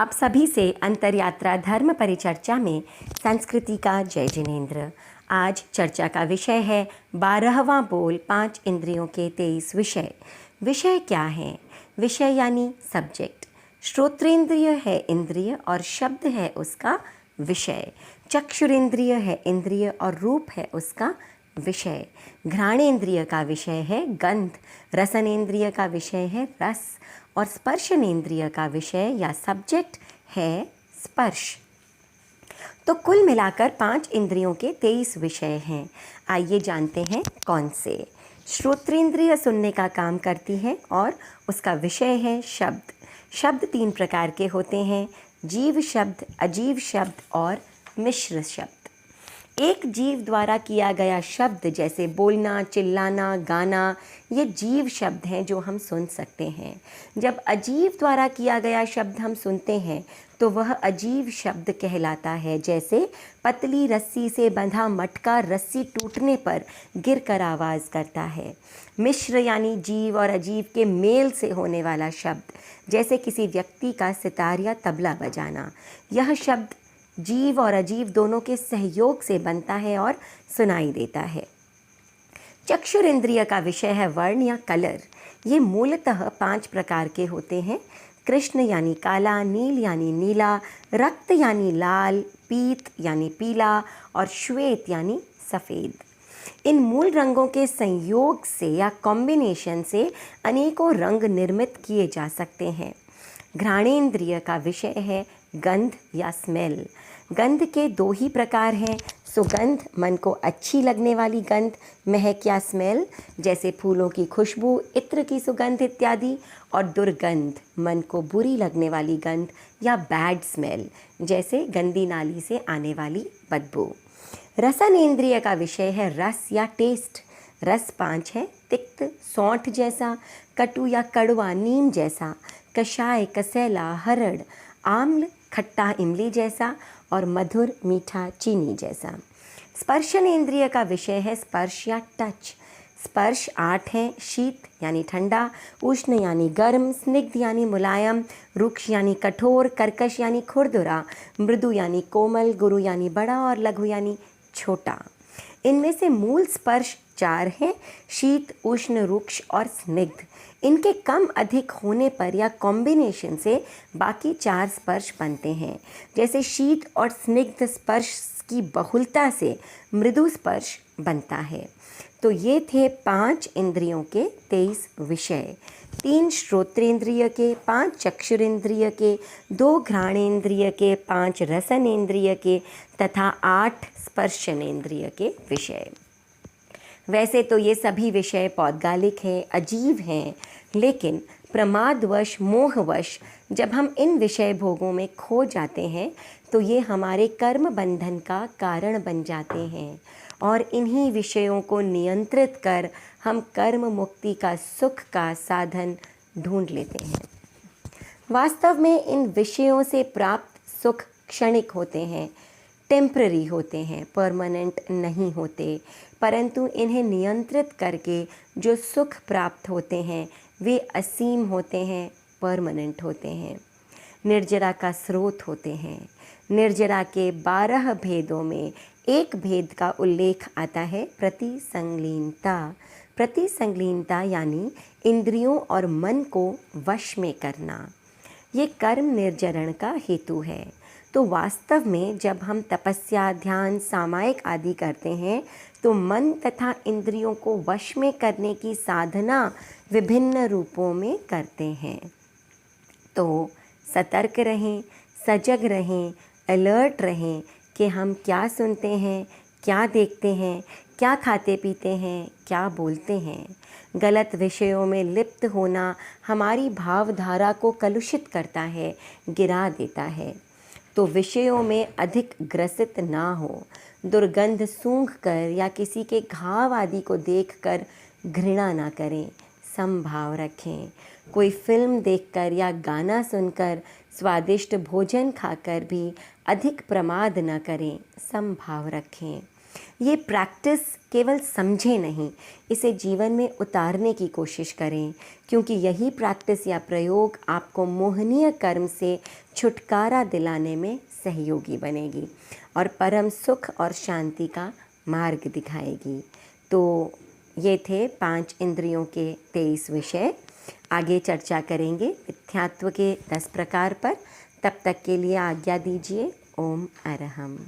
आप सभी से अंतरयात्रा धर्म परिचर्चा में संस्कृति का जय जिनेन्द्र। आज चर्चा का विषय है 12वां बोल 5 इंद्रियों के 23 विषय। विषय क्या है? विषय यानी सब्जेक्ट। श्रोत्रेंद्रिय है इंद्रिय और शब्द है उसका विषय। चक्षुरेंद्रिय है इंद्रिय और रूप है उसका विषय। घ्राणेन्द्रिय का विषय है गंध, रसनेन्द्रिय का विषय है रस और स्पर्शनेन्द्रिय का विषय या सब्जेक्ट है स्पर्श। तो कुल मिलाकर 5 इंद्रियों के 23 विषय हैं। आइए जानते हैं कौन से। श्रोत्रेंद्रिय सुनने का काम करती है और उसका विषय है शब्द। शब्द 3 प्रकार के होते हैं, जीव शब्द, अजीव शब्द और मिश्र शब्द। एक जीव द्वारा किया गया शब्द जैसे बोलना, चिल्लाना, गाना, ये जीव शब्द हैं जो हम सुन सकते हैं। जब अजीव द्वारा किया गया शब्द हम सुनते हैं तो वह अजीव शब्द कहलाता है। जैसे पतली रस्सी से बंधा मटका रस्सी टूटने पर गिरकर आवाज़ करता है। मिश्र यानी जीव और अजीव के मेल से होने वाला शब्द, जैसे किसी व्यक्ति का सितार या तबला बजाना। यह शब्द जीव और अजीव दोनों के सहयोग से बनता है और सुनाई देता है। चक्षुरेंद्रिय का विषय है वर्ण या कलर। ये मूलतः 5 प्रकार के होते हैं। कृष्ण यानी काला, नील यानी नीला, रक्त यानी लाल, पीत यानी पीला और श्वेत यानी सफ़ेद। इन मूल रंगों के संयोग से या कॉम्बिनेशन से अनेकों रंग निर्मित किए जा सकते हैं। घ्राणेन्द्रिय का विषय है गंध या स्मेल। गंध के 2 ही प्रकार हैं, सुगंध मन को अच्छी लगने वाली गंध, महक या स्मेल जैसे फूलों की खुशबू, इत्र की सुगंध इत्यादि, और दुर्गंध मन को बुरी लगने वाली गंध या बैड स्मेल जैसे गंदी नाली से आने वाली बदबू। रसनेन्द्रिय का विषय है रस या टेस्ट। रस 5 है, तिक्त सौंठ जैसा, कटु या कड़वा नीम जैसा, कषाय कसैला हरड़, आम्ल खट्टा इमली जैसा और मधुर मीठा चीनी जैसा। स्पर्शनेन्द्रिय का विषय है स्पर्श या टच। स्पर्श 8 है, शीत यानी ठंडा, उष्ण यानी गर्म, स्निग्ध यानी मुलायम, रुक्ष यानी कठोर, कर्कश यानी खुरदुरा, मृदु यानी कोमल, गुरु यानी बड़ा और लघु यानी छोटा। इनमें से मूल स्पर्श 4 हैं, शीत, उष्ण, रुक्ष और स्निग्ध। इनके कम अधिक होने पर या कॉम्बिनेशन से बाकी 4 स्पर्श बनते हैं। जैसे शीत और स्निग्ध स्पर्श की बहुलता से मृदु स्पर्श बनता है। तो ये थे 5 इंद्रियों के 23 विषय। 3 श्रोत्रेंद्रिय के, 5 चक्षुरेंद्रिय के, 2 घ्राणेन्द्रिय के, 5 रसनेन्द्रिय के तथा 8 स्पर्शनेन्द्रिय के विषय। वैसे तो ये सभी विषय पौद्गलिक हैं, अजीब हैं, लेकिन प्रमादवश, मोहवश जब हम इन विषय भोगों में खो जाते हैं तो ये हमारे कर्म बंधन का कारण बन जाते हैं और इन्हीं विषयों को नियंत्रित कर हम कर्म मुक्ति का सुख का साधन ढूंढ लेते हैं। वास्तव में इन विषयों से प्राप्त सुख क्षणिक होते हैं, टेम्पररी होते हैं, परमानेंट नहीं होते, परंतु इन्हें नियंत्रित करके जो सुख प्राप्त होते हैं वे असीम होते हैं, परमानेंट होते हैं, निर्जरा का स्रोत होते हैं। निर्जरा के 12 भेदों में एक भेद का उल्लेख आता है, प्रतिसंलीनता। प्रतिसंलीनता यानी इंद्रियों और मन को वश में करना। ये कर्म निर्जरण का हेतु है। तो वास्तव में जब हम तपस्या, ध्यान, सामायिक आदि करते हैं तो मन तथा इंद्रियों को वश में करने की साधना विभिन्न रूपों में करते हैं। तो सतर्क रहें, सजग रहें, अलर्ट रहें कि हम क्या सुनते हैं, क्या देखते हैं, क्या खाते पीते हैं, क्या बोलते हैं। गलत विषयों में लिप्त होना हमारी भावधारा को कलुषित करता है, गिरा देता है। तो विषयों में अधिक ग्रसित ना हो। दुर्गंध सूंघ कर या किसी के घाव आदि को देखकर घृणा ना करें, समभाव रखें। कोई फिल्म देखकर या गाना सुनकर, स्वादिष्ट भोजन खाकर भी अधिक प्रमाद न करें, समभाव रखें। ये प्रैक्टिस केवल समझे नहीं, इसे जीवन में उतारने की कोशिश करें, क्योंकि यही प्रैक्टिस या प्रयोग आपको मोहनीय कर्म से छुटकारा दिलाने में सहयोगी बनेगी और परम सुख और शांति का मार्ग दिखाएगी। तो ये थे 5 इंद्रियों के 23 विषय। आगे चर्चा करेंगे मिथ्यात्व के 10 प्रकार पर। तब तक के लिए आज्ञा दीजिए। ओम अरहम।